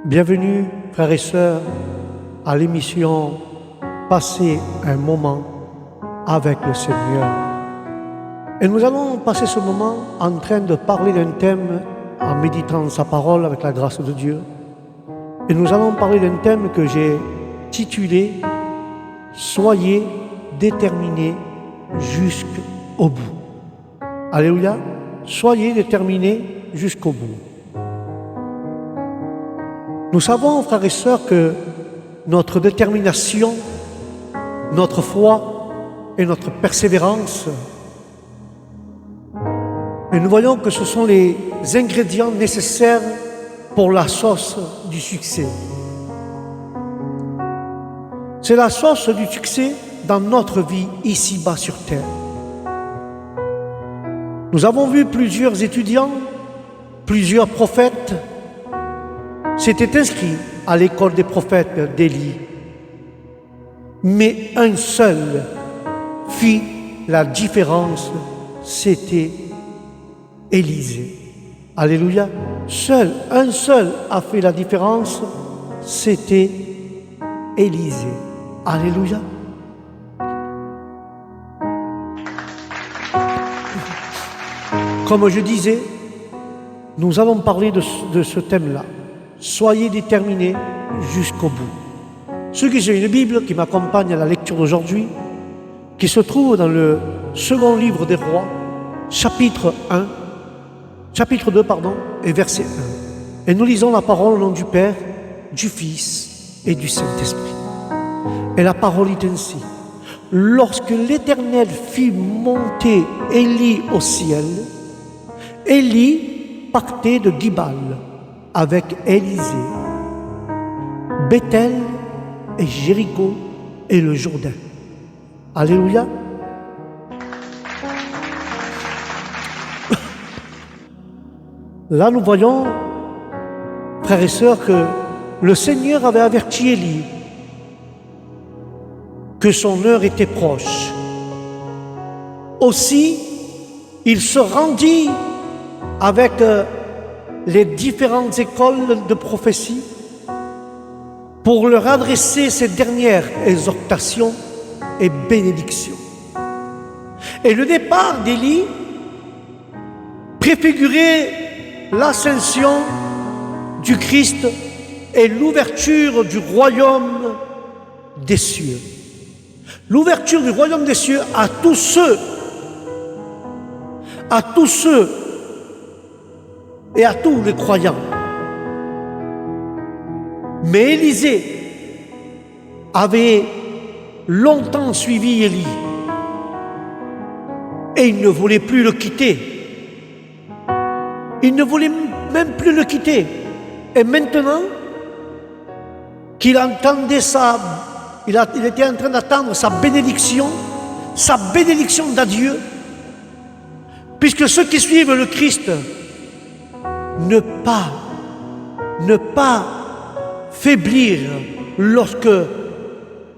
Bienvenue, frères et sœurs, à l'émission Passer un moment avec le Seigneur. Et nous allons passer ce moment en train de parler d'un thème, en méditant sa parole avec la grâce de Dieu. Et nous allons parler d'un thème que j'ai titulé « Soyez déterminés jusqu'au bout ». Alléluia. Soyez déterminés jusqu'au bout. Nous savons, frères et sœurs, que notre détermination, notre foi et notre persévérance, et nous voyons que ce sont les ingrédients nécessaires pour la sauce du succès. C'est la sauce du succès dans notre vie ici-bas sur terre. Nous avons vu plusieurs étudiants, plusieurs prophètes s'étaient inscrits à l'école des prophètes d'Élie. Mais un seul fit la différence, c'était Élisée. Alléluia. Un seul a fait la différence, c'était Élisée. Alléluia. Comme je disais, nous allons parler de ce thème-là. Soyez déterminés jusqu'au bout. Ceux qui ont une Bible qui m'accompagne à la lecture d'aujourd'hui, qui se trouve dans le second livre des rois, chapitre 2, et verset 1. Et nous lisons la parole au nom du Père, du Fils et du Saint-Esprit. Et la parole est ainsi. Lorsque l'Éternel fit monter Élie au ciel, Élie partait de Gibal avec Élisée, Bethel et Jéricho et le Jourdain. Alléluia. Là, nous voyons, frères et sœurs, que le Seigneur avait averti Élie que son heure était proche. Aussi, il se rendit avec les différentes écoles de prophétie pour leur adresser ces dernières exhortations et bénédictions. Et le départ d'Élie préfigurait l'ascension du Christ et l'ouverture du royaume des cieux. L'ouverture du royaume des cieux à tous ceux et à tous les croyants. Mais Élisée avait longtemps suivi Élie et il ne voulait plus le quitter. Il ne voulait même plus le quitter. Et maintenant qu'il entendait il était en train d'attendre sa bénédiction d'adieu, puisque ceux qui suivent le Christ ne pas faiblir lorsque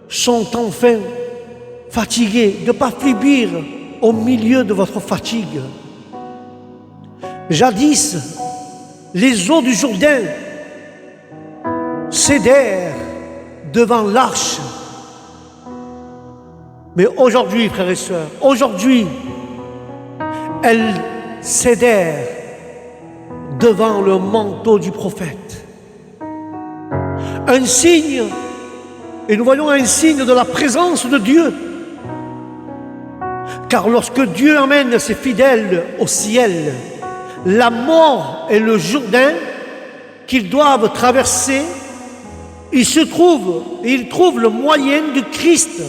sont enfin fatigués, ne pas faiblir au milieu de votre fatigue. Jadis, les eaux du Jourdain cédèrent devant l'arche. Mais aujourd'hui, frères et sœurs, elles cédèrent devant le manteau du prophète. Un signe, et nous voyons un signe de la présence de Dieu. Car lorsque Dieu emmène ses fidèles au ciel, la mort et le Jourdain qu'ils doivent traverser, ils trouvent le moyen du Christ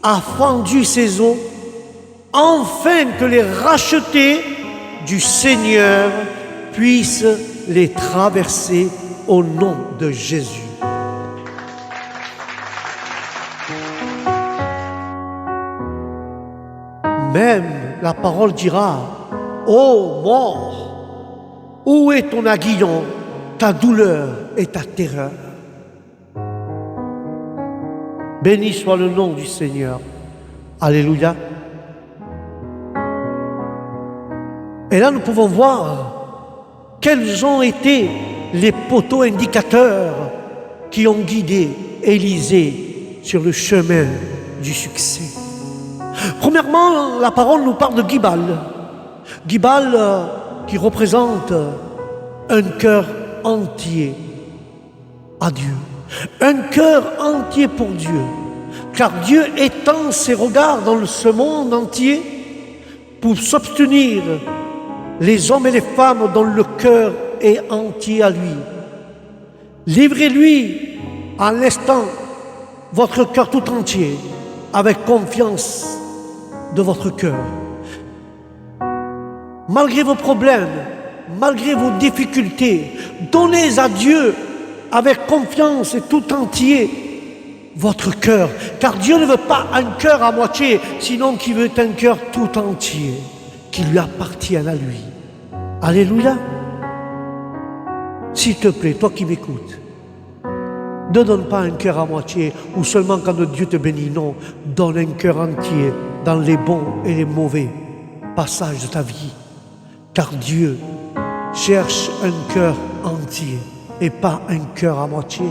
a fendu ses eaux, afin que les rachetés du Seigneur puissent les traverser au nom de Jésus. Même la parole dira: ô mort, où est ton aiguillon, ta douleur et ta terreur? Béni soit le nom du Seigneur. Alléluia. Et là, nous pouvons voir quelles ont été les poteaux indicateurs qui ont guidé Élisée sur le chemin du succès. Premièrement, la parole nous parle de Gibal. Gibal qui représente un cœur entier à Dieu. Un cœur entier pour Dieu. Car Dieu étend ses regards dans ce monde entier pour s'obtenir les hommes et les femmes dont le cœur est entier à lui. Livrez-lui à l'instant votre cœur tout entier avec confiance de votre cœur. Malgré vos problèmes, malgré vos difficultés, donnez à Dieu avec confiance et tout entier votre cœur. Car Dieu ne veut pas un cœur à moitié, sinon qu'il veut un cœur tout entier, qui lui appartienne à lui. Alléluia. S'il te plaît, toi qui m'écoutes, ne donne pas un cœur à moitié ou seulement quand Dieu te bénit. Non, donne un cœur entier dans les bons et les mauvais passages de ta vie. Car Dieu cherche un cœur entier et pas un cœur à moitié.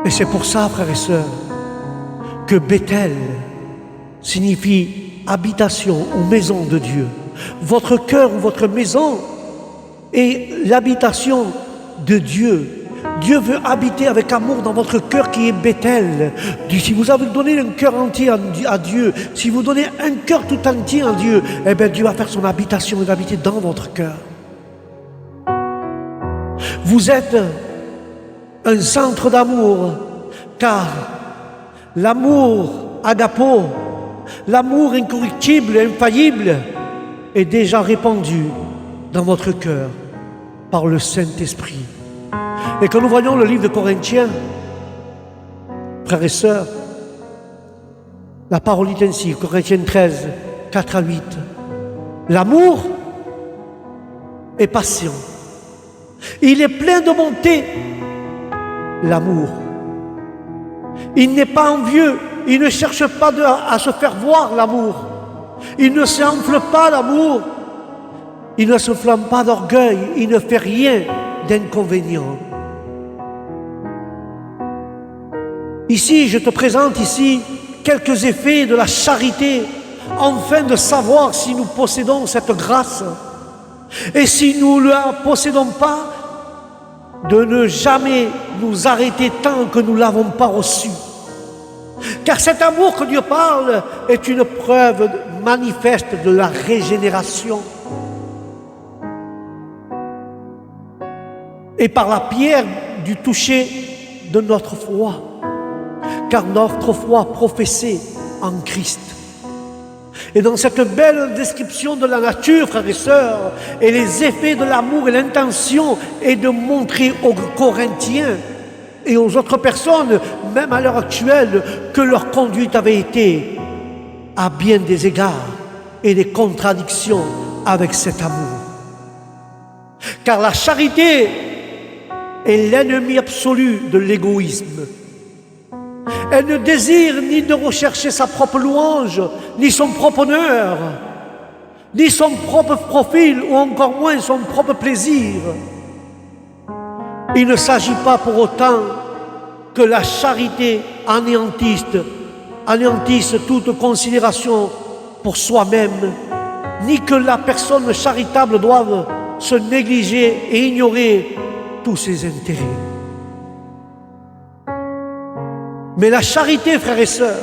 Et c'est pour ça, frères et sœurs, que Bethel signifie habitation ou maison de Dieu. Votre cœur ou votre maison est l'habitation de Dieu. Dieu veut habiter avec amour dans votre cœur qui est Bethel. Si vous avez donné un cœur entier à Dieu, si vous donnez un cœur tout entier à Dieu, eh bien Dieu va faire son habitation et d'habiter dans votre cœur. Vous êtes un centre d'amour, car l'amour agapo, l'amour incorruptible, infaillible, est déjà répandu dans votre cœur par le Saint-Esprit. Et quand nous voyons le livre de Corinthiens, frères et sœurs, la parole dit ainsi, Corinthiens 13, 4 à 8. L'amour est patient. Il est plein de bonté, l'amour. Il n'est pas envieux, il ne cherche pas à se faire voir, l'amour. Il ne s'enfle pas, l'amour. Il ne se flamme pas d'orgueil, il ne fait rien d'inconvénient. Ici, je te présente ici quelques effets de la charité, afin de savoir si nous possédons cette grâce. Et si nous ne la possédons pas, de ne jamais nous arrêter tant que nous ne l'avons pas reçu. Car cet amour que Dieu parle est une preuve manifeste de la régénération. Et par la pierre du toucher de notre foi. Car notre foi professée en Christ. Et dans cette belle description de la nature, frères et sœurs, et les effets de l'amour et l'intention est de montrer aux Corinthiens et aux autres personnes, même à l'heure actuelle, que leur conduite avait été, à bien des égards, et des contradictions avec cet amour. Car la charité est l'ennemi absolu de l'égoïsme. Elle ne désire ni de rechercher sa propre louange, ni son propre honneur, ni son propre profil, ou encore moins son propre plaisir. Il ne s'agit pas pour autant que la charité anéantisse toute considération pour soi-même, ni que la personne charitable doive se négliger et ignorer tous ses intérêts. Mais la charité, frères et sœurs,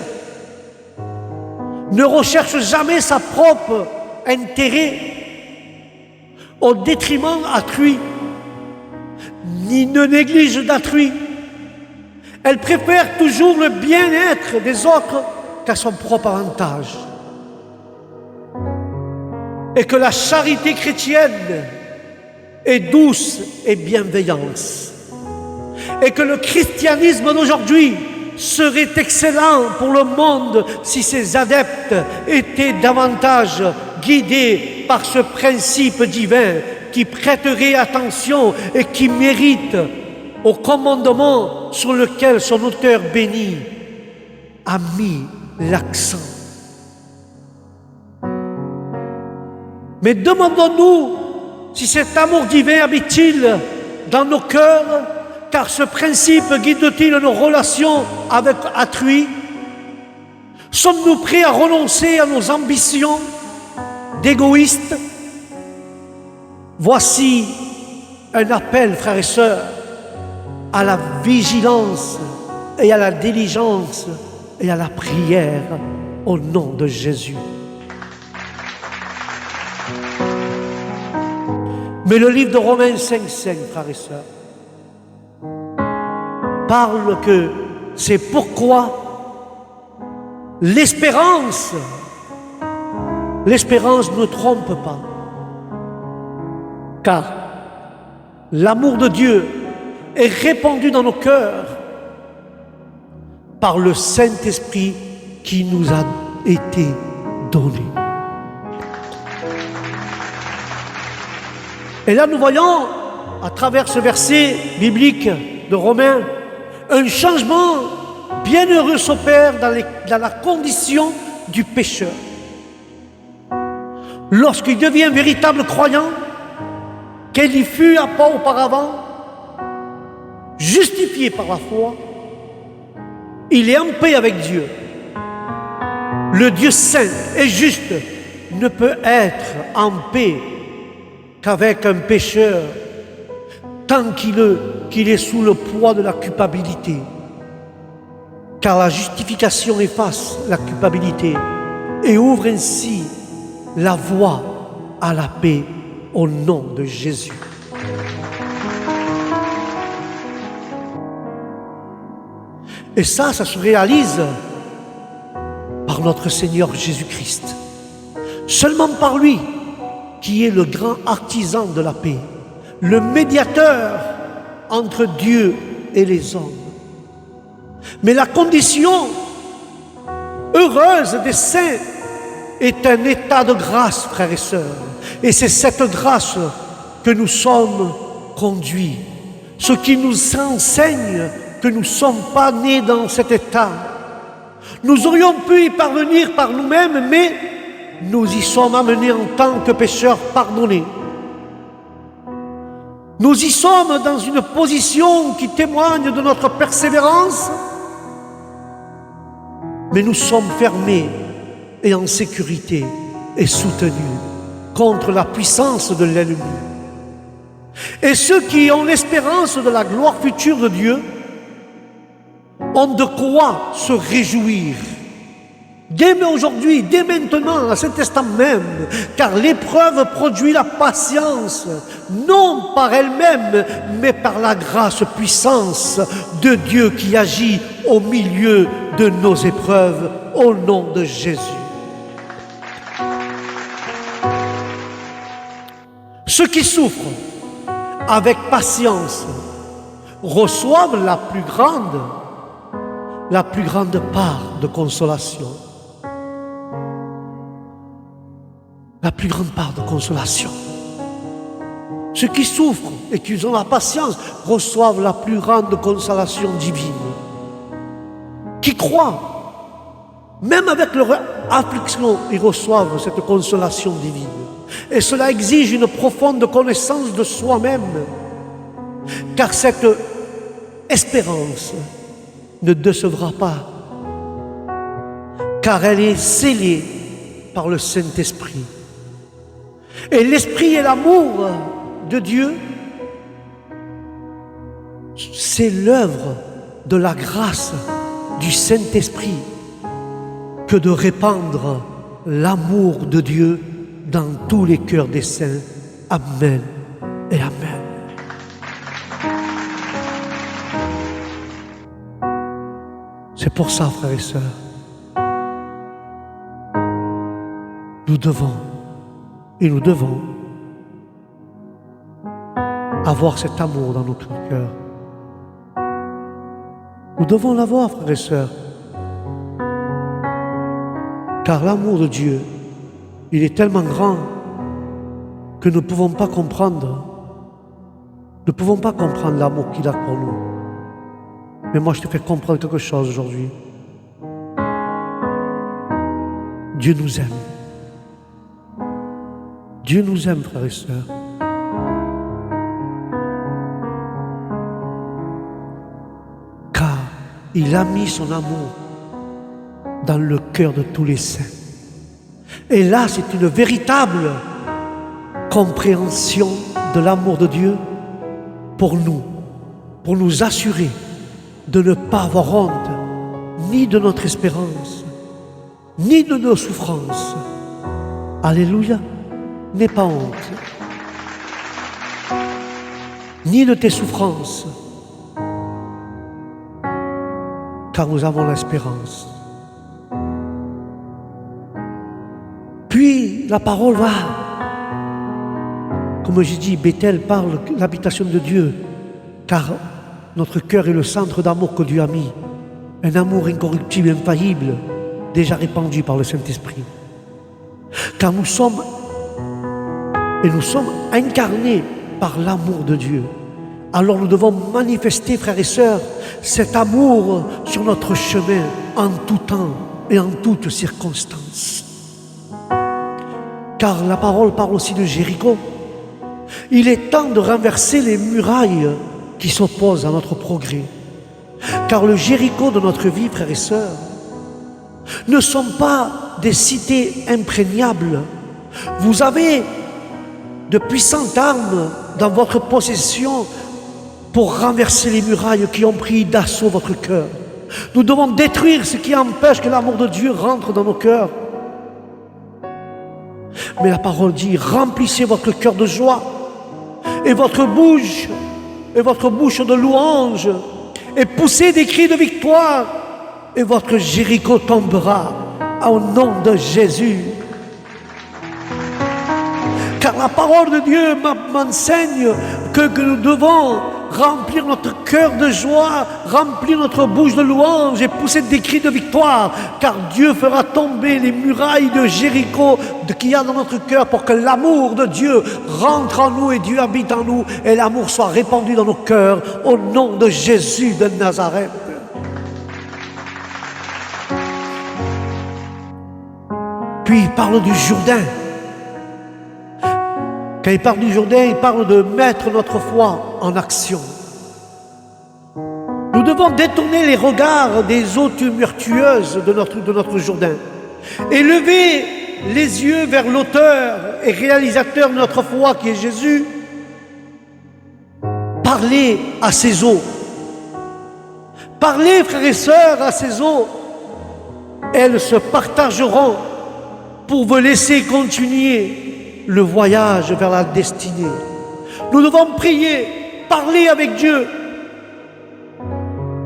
ne recherche jamais sa propre intérêt au détriment d'autrui, ni ne néglige d'autrui. Elle préfère toujours le bien-être des autres qu'à son propre avantage. Et que la charité chrétienne est douce et bienveillance. Et que le christianisme d'aujourd'hui serait excellent pour le monde si ses adeptes étaient davantage guidés par ce principe divin qui prêterait attention et qui mérite au commandement sur lequel son auteur béni a mis l'accent. Mais demandons-nous si cet amour divin habite-t-il dans nos cœurs, car ce principe guide-t-il nos relations avec autrui? Sommes-nous prêts à renoncer à nos ambitions d'égoïstes? Voici un appel, frères et sœurs, à la vigilance et à la diligence et à la prière au nom de Jésus. Mais le livre de Romains 5,5, frères et sœurs, parle que c'est pourquoi l'espérance ne trompe pas. Car l'amour de Dieu est répandu dans nos cœurs par le Saint-Esprit qui nous a été donné. Et là, nous voyons, à travers ce verset biblique de Romains, un changement bienheureux s'opère dans la condition du pécheur. Lorsqu'il devient un véritable croyant, quel y fut auparavant, justifié par la foi, il est en paix avec Dieu. Le Dieu saint et juste ne peut être en paix qu'avec un pécheur tant qu'il est sous le poids de la culpabilité. Car la justification efface la culpabilité et ouvre ainsi la voie à la paix au nom de Jésus. Et ça se réalise par notre Seigneur Jésus-Christ. Seulement par lui, qui est le grand artisan de la paix, le médiateur entre Dieu et les hommes. Mais la condition heureuse des saints est un état de grâce, frères et sœurs. Et c'est cette grâce que nous sommes conduits. Ce qui nous enseigne que nous ne sommes pas nés dans cet état. Nous aurions pu y parvenir par nous-mêmes, mais nous y sommes amenés en tant que pécheurs pardonnés. Nous y sommes dans une position qui témoigne de notre persévérance, mais nous sommes fermés et en sécurité et soutenus contre la puissance de l'ennemi. Et ceux qui ont l'espérance de la gloire future de Dieu ont de quoi se réjouir. Dès aujourd'hui, dès maintenant, à cet instant même, car l'épreuve produit la patience, non par elle-même, mais par la grâce puissance de Dieu qui agit au milieu de nos épreuves, au nom de Jésus. Ceux qui souffrent avec patience reçoivent la plus grande part de consolation. La plus grande part de consolation. Ceux qui souffrent et qui ont la patience reçoivent la plus grande consolation divine. Qui croient, même avec leur affliction, ils reçoivent cette consolation divine. Et cela exige une profonde connaissance de soi-même, car cette espérance ne décevra pas, car elle est scellée par le Saint-Esprit. Et l'Esprit et l'amour de Dieu, c'est l'œuvre de la grâce du Saint-Esprit que de répandre l'amour de Dieu dans tous les cœurs des saints. Amen et Amen. C'est pour ça, frères et sœurs, nous devons avoir cet amour dans notre cœur. Nous devons l'avoir, frères et sœurs, car l'amour de Dieu, il est tellement grand que nous ne pouvons pas comprendre. Nous ne pouvons pas comprendre l'amour qu'il a pour nous. Mais moi, je te fais comprendre quelque chose aujourd'hui. Dieu nous aime. Dieu nous aime, frères et sœurs. il a mis son amour dans le cœur de tous les saints. Et là, c'est une véritable compréhension de l'amour de Dieu pour nous assurer de ne pas avoir honte ni de notre espérance, ni de nos souffrances. Alléluia, n'aie pas honte, ni de tes souffrances, car nous avons l'espérance. Puis la parole va, comme j'ai dit, Bethel parle de l'habitation de Dieu, car notre cœur est le centre d'amour que Dieu a mis, un amour incorruptible, infaillible, déjà répandu par le Saint-Esprit. Car nous sommes incarnés par l'amour de Dieu. Alors nous devons manifester, frères et sœurs, cet amour sur notre chemin en tout temps et en toutes circonstances. Car la parole parle aussi de Jéricho. Il est temps de renverser les murailles qui s'opposent à notre progrès. Car le Jéricho de notre vie, frères et sœurs, ne sont pas des cités imprégnables. Vous avez de puissantes armes dans votre possession pour renverser les murailles qui ont pris d'assaut votre cœur. Nous devons détruire ce qui empêche que l'amour de Dieu rentre dans nos cœurs. Mais la parole dit, remplissez votre cœur de joie et votre bouche de louange, et poussez des cris de victoire, et votre Jéricho tombera au nom de Jésus. Car la parole de Dieu m'enseigne que nous devons remplir notre cœur de joie, remplir notre bouche de louange et pousser des cris de victoire, car Dieu fera tomber les murailles de Jéricho qu'il y a dans notre cœur pour que l'amour de Dieu rentre en nous et Dieu habite en nous et l'amour soit répandu dans nos cœurs au nom de Jésus de Nazareth. Puis il parle du Jourdain. Quand il parle du Jourdain, il parle de mettre notre foi en action. Nous devons détourner les regards des eaux tumultueuses de notre Jourdain et lever les yeux vers l'auteur et réalisateur de notre foi qui est Jésus. Parlez à ces eaux. Parlez, frères et sœurs, à ces eaux. Elles se partageront pour vous laisser continuer le voyage vers la destinée. Nous devons prier, parler avec Dieu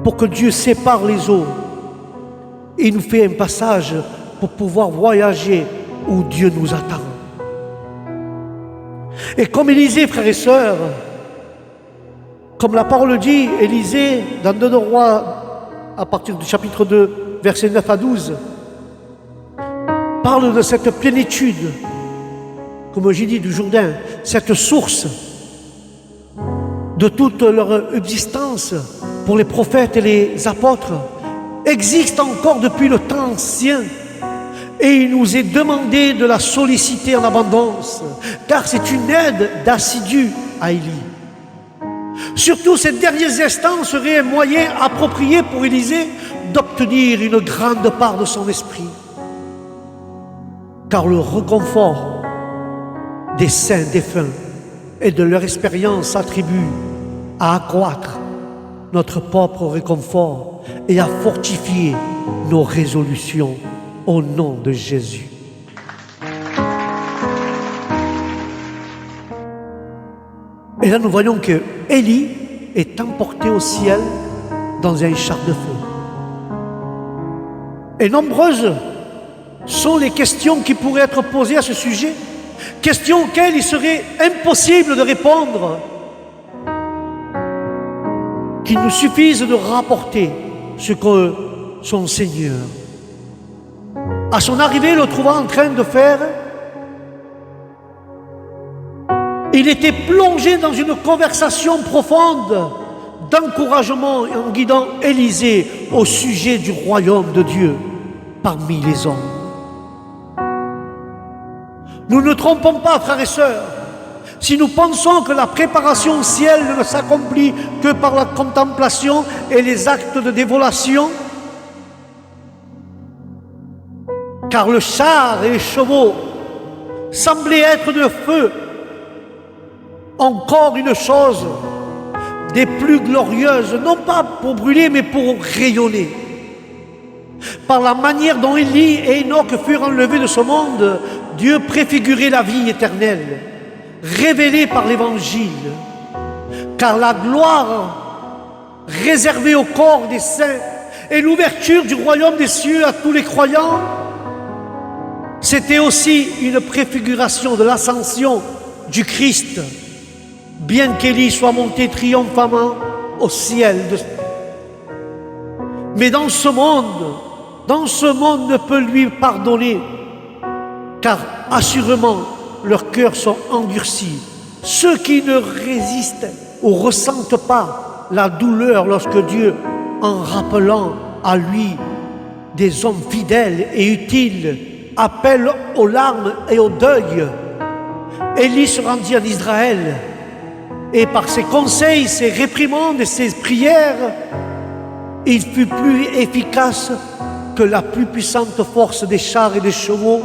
pour que Dieu sépare les eaux et nous fait un passage pour pouvoir voyager où Dieu nous attend. Et comme Élisée, frères et sœurs, comme la parole dit, Élisée, dans 2 Rois, à partir du chapitre 2, versets 9 à 12, parle de cette plénitude, comme j'ai dit, du Jourdain, cette source de toute leur existence pour les prophètes et les apôtres, existe encore depuis le temps ancien. Et il nous est demandé de la solliciter en abondance, car c'est une aide d'assidu à Élie. Surtout, ces derniers instants seraient un moyen approprié pour Élisée d'obtenir une grande part de son esprit. Car le réconfort des saints défunts et de leur expérience attribue à accroître notre propre réconfort et à fortifier nos résolutions au nom de Jésus. Et là, nous voyons que Élie est emporté au ciel dans un char de feu. Et nombreuses sont les questions qui pourraient être posées à ce sujet, questions auxquelles il serait impossible de répondre, qu'il nous suffise de rapporter ce que son Seigneur, à son arrivée, le trouva en train de faire. Il était plongé dans une conversation profonde d'encouragement en guidant Élisée au sujet du royaume de Dieu parmi les hommes. Nous ne trompons pas, frères et sœurs, si nous pensons que la préparation au ciel ne s'accomplit que par la contemplation et les actes de dévolation, car le char et les chevaux semblaient être de feu, encore une chose des plus glorieuses, non pas pour brûler, mais pour rayonner. Par la manière dont Élie et Enoch furent enlevés de ce monde, Dieu préfigurait la vie éternelle, révélée par l'Évangile. Car la gloire réservée au corps des saints et l'ouverture du royaume des cieux à tous les croyants, c'était aussi une préfiguration de l'ascension du Christ, bien qu'Élie soit monté triomphalement au ciel. Mais dans ce monde ne peut lui pardonner, car assurément leurs cœurs sont endurcis. Ceux qui ne résistent ou ressentent pas la douleur lorsque Dieu, en rappelant à lui des hommes fidèles et utiles, appelle aux larmes et au deuil. Élie se rendit en Israël et par ses conseils, ses réprimandes et ses prières, il fut plus efficace que la plus puissante force des chars et des chevaux,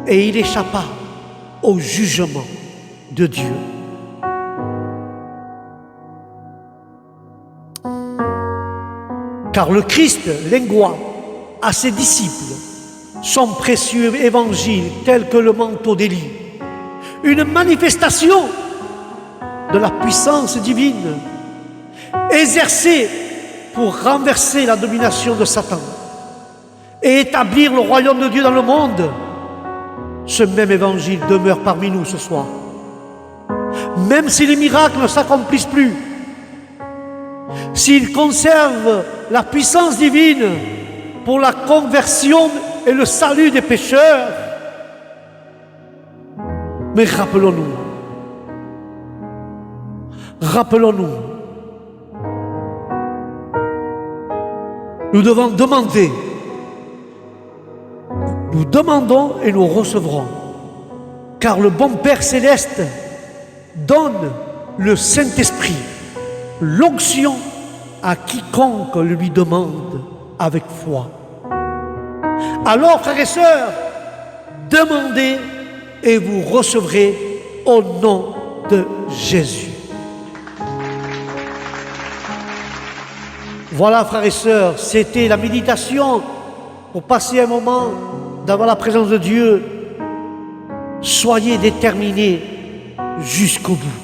et il échappa au jugement de Dieu. Car le Christ lingua à ses disciples son précieux évangile tel que le manteau d'Élie, une manifestation de la puissance divine exercée pour renverser la domination de Satan et établir le royaume de Dieu dans le monde. Ce même évangile demeure parmi nous ce soir. Même si les miracles ne s'accomplissent plus, s'il conserve la puissance divine pour la conversion et le salut des pécheurs, mais rappelons-nous, nous devons demander. Nous demandons et nous recevrons. Car le bon Père Céleste donne le Saint-Esprit, l'onction à quiconque le lui demande avec foi. Alors, frères et sœurs, demandez et vous recevrez au nom de Jésus. Voilà, frères et sœurs, c'était la méditation pour passer un moment devant la présence de Dieu. Soyez déterminés jusqu'au bout.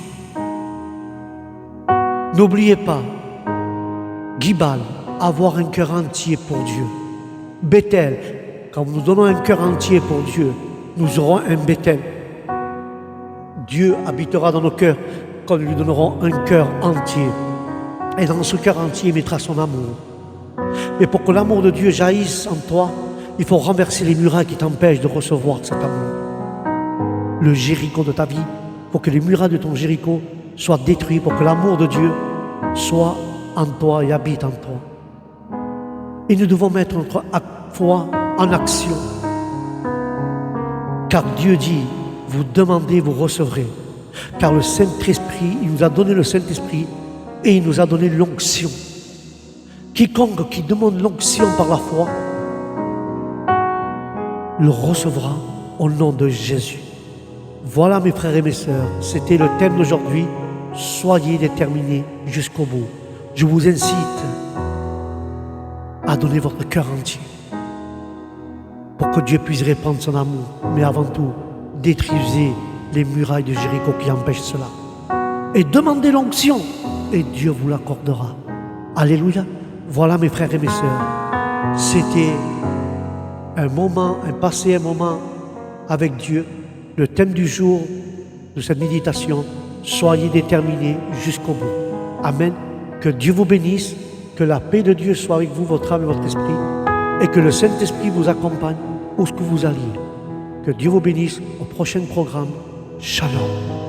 N'oubliez pas, Guibal, avoir un cœur entier pour Dieu. Bethel, quand nous donnons un cœur entier pour Dieu, nous aurons un Bethel. Dieu habitera dans nos cœurs quand nous lui donnerons un cœur entier. Et dans ce cœur entier, il mettra son amour. Mais pour que l'amour de Dieu jaillisse en toi, il faut renverser les murailles qui t'empêchent de recevoir cet amour. Le Jéricho de ta vie, pour que les murailles de ton Jéricho soient détruits, pour que l'amour de Dieu soit en toi et habite en toi. Et nous devons mettre notre foi en action. Car Dieu dit, vous demandez, vous recevrez. Car le Saint-Esprit, il nous a donné le Saint-Esprit et il nous a donné l'onction. Quiconque qui demande l'onction par la foi le recevra au nom de Jésus. Voilà mes frères et mes sœurs, c'était le thème d'aujourd'hui. Soyez déterminés jusqu'au bout. Je vous incite à donner votre cœur entier pour que Dieu puisse répandre son amour. Mais avant tout, détruisez les murailles de Jéricho qui empêchent cela. Et demandez l'onction et Dieu vous l'accordera. Alléluia. Voilà mes frères et mes sœurs, c'était un moment avec Dieu. Le thème du jour de cette méditation, soyez déterminés jusqu'au bout. Amen. Que Dieu vous bénisse, que la paix de Dieu soit avec vous, votre âme et votre esprit, et que le Saint-Esprit vous accompagne où ce que vous alliez. Que Dieu vous bénisse au prochain programme. Shalom.